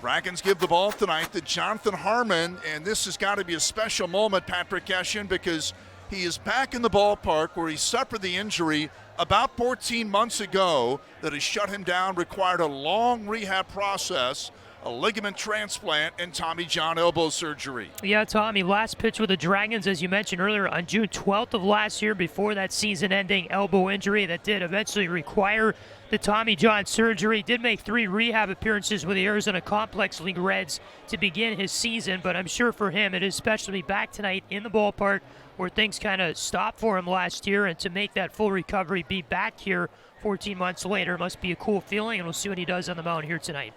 Dragons give the ball tonight to Jonathan Harmon, and this has got to be a special moment, Patrick Eshin, because he is back in the ballpark where he suffered the injury about 14 months ago that has shut him down, required a long rehab process, a ligament transplant, and Tommy John elbow surgery. Yeah, Tommy, last pitch with the Dragons, as you mentioned earlier, on June 12th of last year before that season-ending elbow injury that did eventually require the Tommy John surgery. Did make 3 rehab appearances with the Arizona Complex League Reds to begin his season, but I'm sure for him it is special to be back tonight in the ballpark where things kind of stopped for him last year, and to make that full recovery, be back here 14 months later must be a cool feeling, and we'll see what he does on the mound here tonight.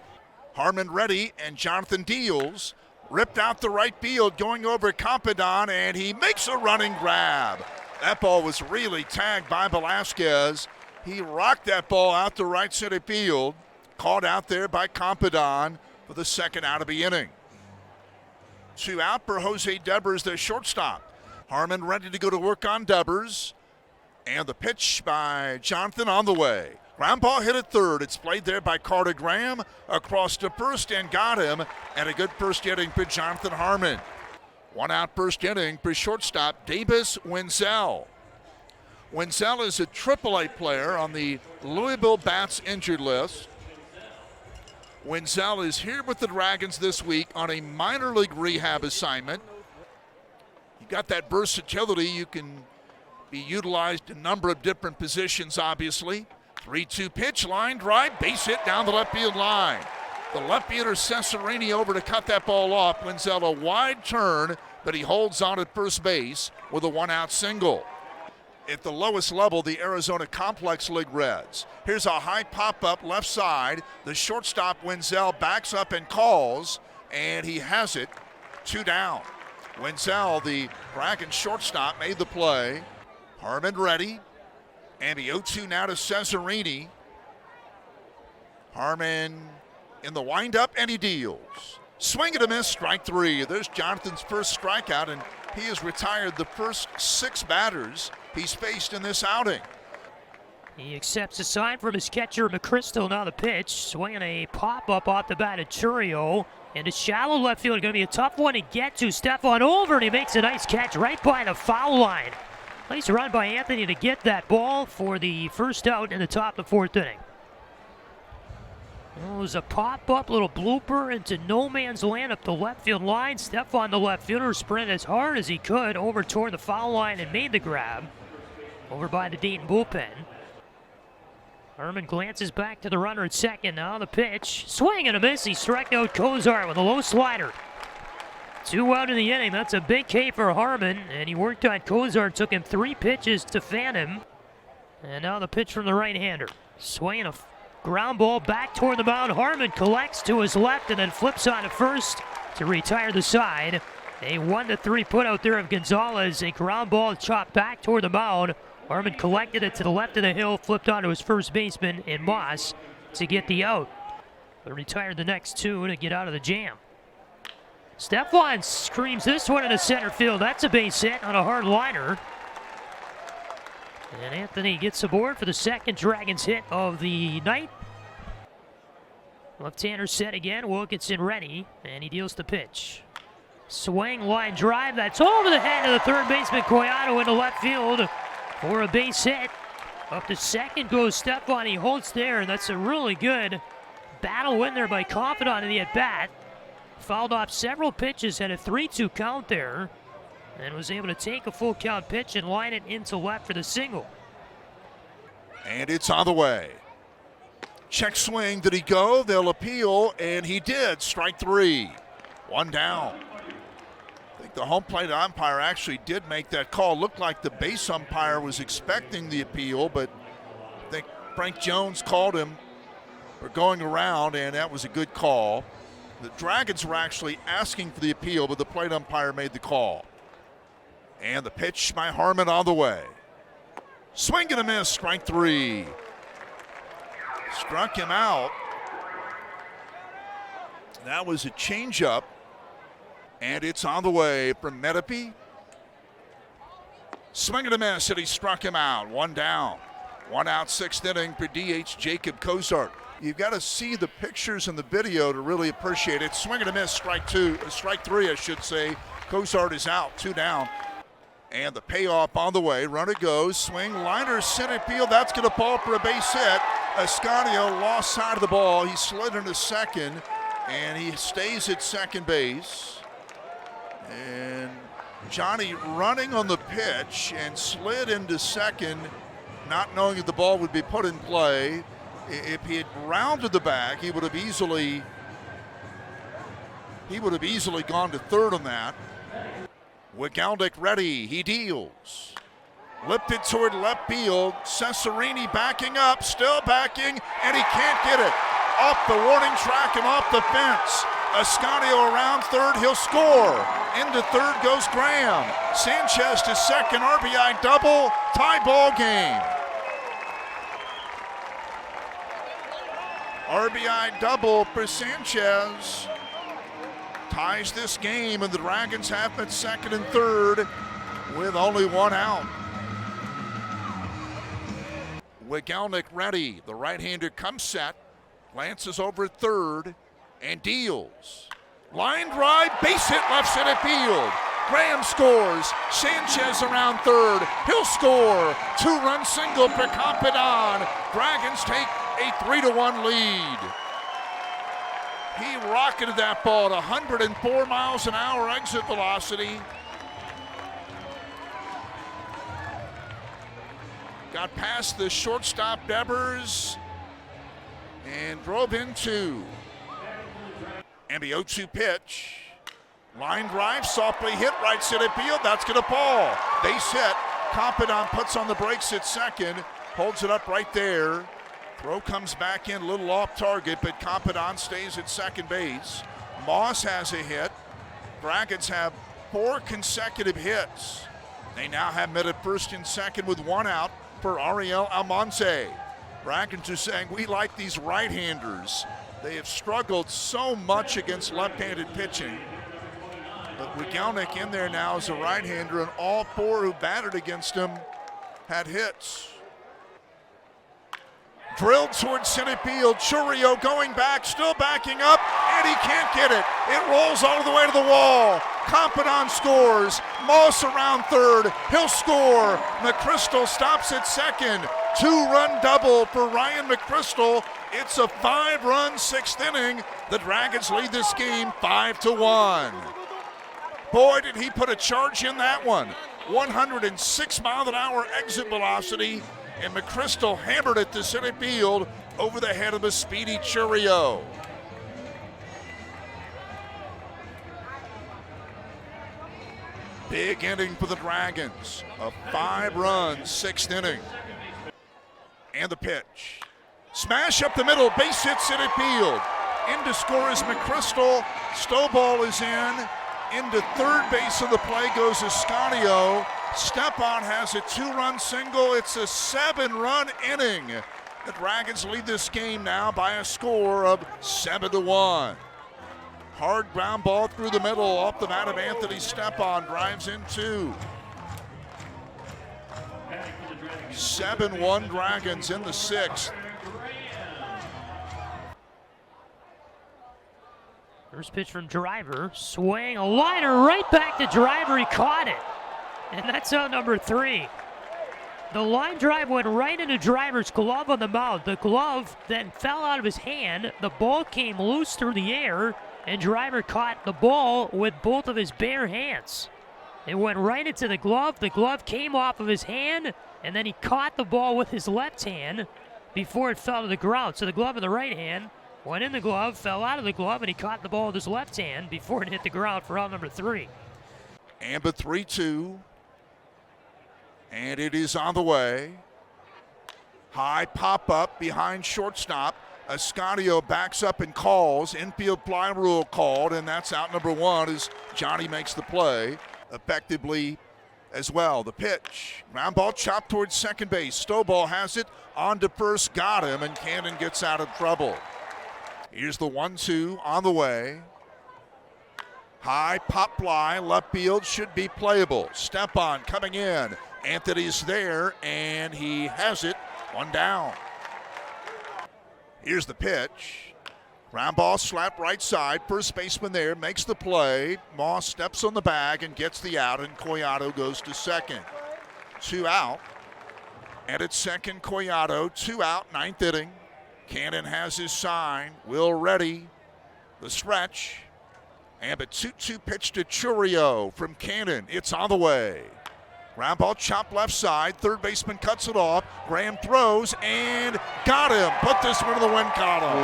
Harmon ready, and Jonathan Deals ripped out the right field, going over Campadon, and he makes a running grab. That ball was really tagged by Velasquez. He rocked that ball out to right center field, caught out there by Campadon for the second out of the inning. 2 out for Jose Devers, their shortstop. Harmon ready to go to work on Devers, and the pitch by Jonathan on the way. Ground ball hit at third. It's played there by Carter Graham across to first and got him. And a good first inning for Jonathan Harmon. 1 out first inning for shortstop Davis Wenzel. Wenzel is a AAA player on the Louisville Bats injured list. Wenzel is here with the Dragons this week on a minor league rehab assignment. You got that versatility. You can be utilized in a number of different positions, obviously. 3-2 pitch, line drive, base hit down the left field line. The left fielder Cesarini over to cut that ball off. Wenzel a wide turn, but he holds on at first base with a 1-out single. At the lowest level, the Arizona Complex League Reds. Here's a high pop-up left side. The shortstop Wenzel backs up and calls, and he has it. 2 down. Wenzel, the Dragon shortstop, made the play. Harmon ready. And the 0-2 now to Cesarini. Harmon in the windup, and he deals. Swing and a miss, strike 3. There's Jonathan's first strikeout, and he has retired the first 6 batters he's faced in this outing. He accepts a sign from his catcher, McChrystal. Now the pitch, swinging a pop-up off the bat of Churio. And a shallow left field, going to be a tough one to get to. Stefan over, and he makes a nice catch right by the foul line. Nice run by Anthony to get that ball for the first out in the top of the 4th inning. It was a pop-up little blooper into no man's land up the left field line. Stefan, the left fielder, sprinted as hard as he could over toward the foul line and made the grab over by the Dayton bullpen. Harmon glances back to the runner at second. Now the pitch, swing and a miss. He struck out Kozar with a low slider. 2 out in the inning. That's a big K for Harmon, and he worked on Kozar. Took him 3 pitches to fan him. And now the pitch from the right-hander. Swinging a ground ball back toward the mound. Harmon collects to his left and then flips on to first to retire the side. A 1-3 put out there of Gonzalez. A ground ball chopped back toward the mound. Harmon collected it to the left of the hill, flipped onto his first baseman in Moss to get the out. But retired the next 2 to get out of the jam. Stefan screams this one into center field. That's a base hit on a hard liner. And Anthony gets aboard for the second Dragons hit of the night. Left-hander set again. Wilkinson ready, and he deals the pitch. Swing, line drive. That's over the head of the third baseman, Coyano, into left field for a base hit. Up to second goes Stefan. He holds there, and that's a really good battle win there by Confidant in the at-bat. Fouled off several pitches, had a 3-2 count there, and was able to take a full count pitch and line it into left for the single. And it's on the way. Check swing, did he go? They'll appeal, and he did. Strike 3. 1 down. I think the home plate umpire actually did make that call. Looked like the base umpire was expecting the appeal, but I think Frank Jones called him for going around, and that was a good call. The Dragons were actually asking for the appeal, but the plate umpire made the call. And the pitch by Harmon on the way. Swing and a miss, strike 3. Struck him out. That was a changeup. And it's on the way from Medepi. Swing and a miss, and he struck him out. 1 down. 1 out, 6th inning for DH Jacob Cozart. You've got to see the pictures and the video to really appreciate it. Swing and a miss, strike three, I should say. Cozart is out, 2 down. And the payoff on the way. Runner goes, swing, liner, center field. That's going to fall for a base hit. Ascanio lost side of the ball. He slid into second, and he stays at second base. And Johnny running on the pitch and slid into second, not knowing if the ball would be put in play. If he had rounded the bag, he would have easily gone to third on that. Wigaldic ready, he deals. Lifted toward left field. Cesarini backing up, still backing, and he can't get it. Off the warning track and off the fence. Ascanio around third, he'll score. Into third goes Graham. Sanchez to second, RBI double, tie ball game. RBI double for Sanchez. Ties this game, and the Dragons have it second and third with only 1 out. Wigaldic ready. The right-hander comes set, glances over at third, and deals. Line drive, base hit left center field. Graham scores. Sanchez around third. He'll score. 2-run single for Compadon. Dragons take a 3-1 lead. He rocketed that ball at 104 miles an hour exit velocity. Got past the shortstop Devers and drove into. And the 0-2 pitch. Line drive, softly hit right center field. That's going to fall. Base hit. Compadon puts on the brakes at second. Holds it up right there. Throw comes back in, a little off target, but Compadon stays at second base. Moss has a hit. Dragons have 4 consecutive hits. They now have met at first and second with 1 out for Ariel Almonte. Dragons are saying, we like these right-handers. They have struggled so much against left-handed pitching. But Wigaldic in there now as a right-hander, and all 4 who batted against him had hits. Drilled towards center field. Churio going back, still backing up, and he can't get it. It rolls all the way to the wall. Compadon scores. Moss around third. He'll score. McChrystal stops at second. 2-run double for Ryan McChrystal. It's a 5-run 6th inning. The Dragons lead this game 5-1. Boy, did he put a charge in that one. 106 mile an hour exit velocity. And McChrystal hammered it to center field over the head of a speedy Churio. Big inning for the Dragons. A 5-run 6th inning. And the pitch. Smash up the middle, base hit center field. In to score is McChrystal. Stovall is in. Into third base of the play goes Ascanio. Stepan has a 2-run single. It's a 7-run inning. The Dragons lead this game now by a score of 7-1. Hard ground ball through the middle off the bat of Anthony Stepan. Drives in 2. 7-1 Dragons in the 6th. First pitch from Driver. Swing, a liner right back to Driver. He caught it. And that's out number 3. The line drive went right into Driver's glove on the mound. The glove then fell out of his hand. The ball came loose through the air, and Driver caught the ball with both of his bare hands. It went right into the glove. The glove came off of his hand, and then he caught the ball with his left hand before it fell to the ground. So the glove in the right hand went in the glove, fell out of the glove, and he caught the ball with his left hand before it hit the ground for out number 3. Amba 3-2. And it is on the way. High pop-up behind shortstop. Ascanio backs up and calls. Infield fly rule called, and that's out number 1 as Johnny makes the play effectively as well. The pitch. Ground ball chopped towards second base. Stovall has it. On to first. Got him, and Cannon gets out of trouble. Here's the 1-2 on the way. High pop fly. Left field should be playable. Stepan coming in. Anthony's there, and he has it. 1 down. Here's the pitch. Ground ball slapped right side. First baseman there makes the play. Moss steps on the bag and gets the out, and Collado goes to second. 2 out. And at second, Collado. 2 out, 9th inning. Cannon has his sign. Will ready. The stretch. And a 2-2 pitch to Churio from Cannon. It's on the way. Ground ball chopped left side. Third baseman cuts it off. Graham throws and got him. Put this one to the win column.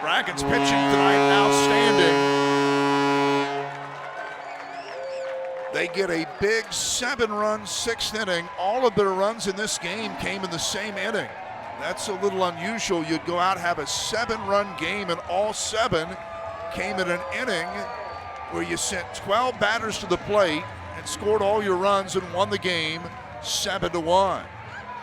Dragons pitching tonight outstanding. They get a big 7-run 6th inning. All of their runs in this game came in the same inning. That's a little unusual. You'd go out and have a 7-run game, and all 7 came in an inning where you sent 12 batters to the plate and scored all your runs and won the game 7-1.